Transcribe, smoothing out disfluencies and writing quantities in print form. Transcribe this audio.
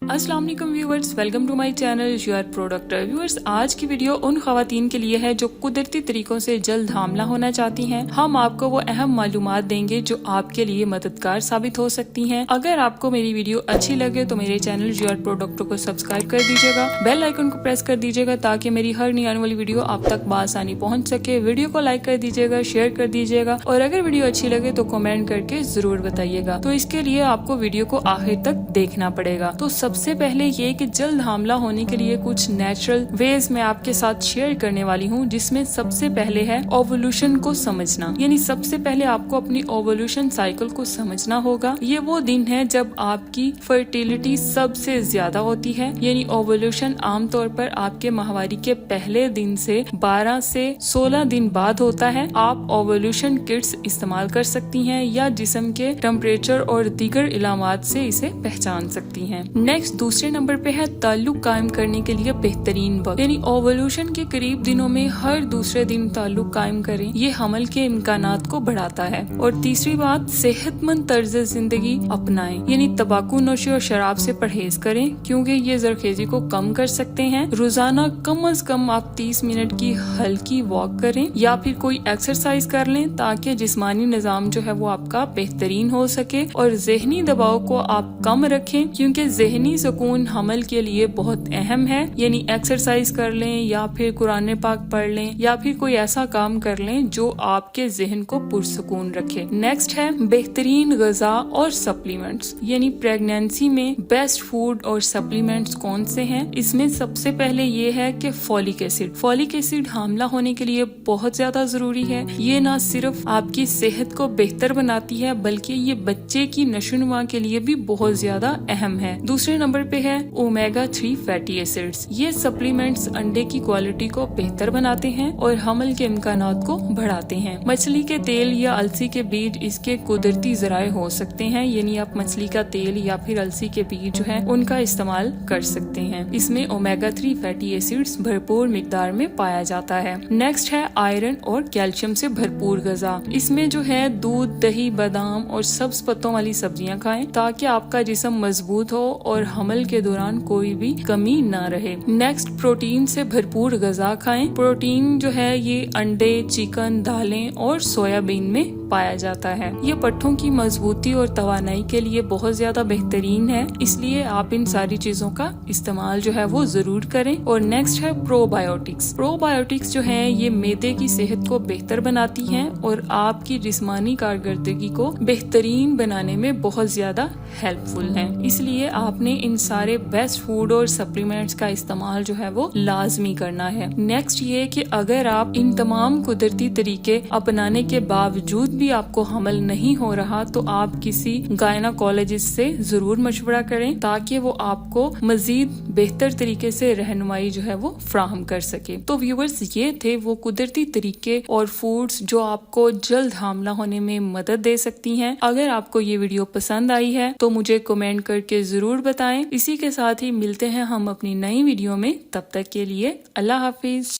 अस्सलाम वालेकुम viewers, welcome to my channel your product. Viewers, आज की वीडियो उन खवातीन के लिए है जो कुदरती तरीकों से जल्द हामला होना चाहती हैं। हम आपको वो अहम मालूमात देंगे जो आपके लिए मददगार साबित हो सकती हैं। अगर आपको मेरी वीडियो अच्छी लगे तो मेरे चैनल योर प्रोडक्ट को सब्सक्राइब कर दीजिएगा, बेल आइकन को प्रेस कर दीजिएगा ताकि मेरी हर नई आने वाली वीडियो आप तक बआसानी पहुँच सके। वीडियो को लाइक कर दीजिएगा, शेयर कर दीजिएगा और अगर वीडियो अच्छी लगे तो कमेंट करके जरूर बताइएगा। तो इसके लिए आपको वीडियो को आखिर तक देखना पड़ेगा। तो सबसे पहले ये कि जल्द हामला होने के लिए कुछ नेचुरल वेज मैं आपके साथ शेयर करने वाली हूँ, जिसमें सबसे पहले है ओवुलेशन को समझना। यानी सबसे पहले आपको अपनी ओवुलेशन साइकिल को समझना होगा। ये वो दिन है जब आपकी फर्टिलिटी सबसे ज्यादा होती है। यानी ओवुलेशन आमतौर पर आपके माहवारी के पहले दिन से 12 से 16 दिन बाद होता है। आप ओवुलेशन किट्स इस्तेमाल कर सकती हैं या जिस्म के टेम्परेचर और दीगर इलामात से इसे पहचान सकती हैं। नेक्स्ट दूसरे नंबर पे है ताल्लुक कायम करने के लिए बेहतरीन वक्त। यानी ओवुलेशन के करीब दिनों में हर दूसरे दिन ताल्लुक कायम करें। ये हमल के इम्कानात को बढ़ाता है। और तीसरी बात, सेहतमंद तर्ज जिंदगी अपनाएं। यानी तंबाकू नोशी और शराब से परहेज करें क्योंकि ये जरखेजी को कम कर सकते हैं। रोजाना कम अज कम आप 30 मिनट की हल्की वॉक करें या फिर कोई एक्सरसाइज कर लें ताकि जिस्मानी निजाम जो है वो आपका बेहतरीन हो सके। और जहनी दबाव को आप कम रखें क्योंकि जहनी सुकून हमल के लिए बहुत अहम है। यानी एक्सरसाइज कर लें या फिर कुरान पाक पढ़ लें या फिर कोई ऐसा काम कर लें जो आपके जहन को पुरसुकून रखे। नेक्स्ट है बेहतरीन ग़िज़ा और सप्लीमेंट्स। यानी प्रेगनेंसी में बेस्ट फूड और सप्लीमेंट्स कौन से हैं? इसमें सबसे पहले ये है कि फॉलिक एसिड। फॉलिक एसिड हामला होने के लिए बहुत ज्यादा जरूरी है। ये ना सिर्फ आपकी सेहत को बेहतर बनाती है बल्कि ये बच्चे की नशोनुमा के लिए भी बहुत ज्यादा अहम है। दूसरे नंबर पे है ओमेगा 3 फैटी एसिड्स। ये सप्लीमेंट्स अंडे की क्वालिटी को बेहतर बनाते हैं और हमल के इम्कानात को बढ़ाते हैं। मछली के तेल या अलसी के बीज इसके कुदरती जराए हो सकते हैं। यानी आप मछली का तेल या फिर अलसी के बीज जो है उनका इस्तेमाल कर सकते हैं। इसमें ओमेगा 3 फैटी एसिड्स भरपूर मिकदार में पाया जाता है। नेक्स्ट है आयरन और कैल्शियम से भरपूर ग़िज़ा। इसमें जो है दूध, दही, बादाम और सब्ज पत्तों वाली सब्जियां खाएं ताकि आपका जिस्म मजबूत हो और हमल के दौरान कोई भी कमी ना रहे। नेक्स्ट, प्रोटीन से भरपूर ग़िज़ा खाएं। प्रोटीन जो है ये अंडे, चिकन, दालें और सोयाबीन में पाया जाता है। ये पट्ठों की मजबूती और तवानाई के लिए बहुत ज्यादा बेहतरीन है, इसलिए आप इन सारी चीजों का इस्तेमाल जो है वो जरूर करें। और नेक्स्ट है प्रोबायोटिक्स। प्रोबायोटिक्स जो है ये मैदे की सेहत को बेहतर बनाती हैं और आपकी जिस्मानी कारकर्दगी को बेहतरीन बनाने में बहुत ज्यादा हेल्पफुल हैं। इसलिए आपने इन सारे बेस्ट फूड और सप्लीमेंट्स का इस्तेमाल जो है वो लाजमी करना है। नेक्स्ट ये कि अगर आप इन तमाम कुदरती तरीके अपनाने के बावजूद भी आपको हमल नहीं हो रहा तो आप किसी गायनाकोलॉजिस्ट से जरूर मशवरा करें ताकि वो आपको मजीद बेहतर तरीके से रहनुमाई जो है वो फ्राहम कर सके। तो व्यूअर्स, ये थे वो कुदरती तरीके और फूड्स जो आपको जल्द हामला होने में मदद दे सकती हैं। अगर आपको ये वीडियो पसंद आई है तो मुझे कमेंट करके जरूर बताएं। इसी के साथ ही मिलते हैं हम अपनी नई वीडियो में। तब तक के लिए अल्लाह हाफिज।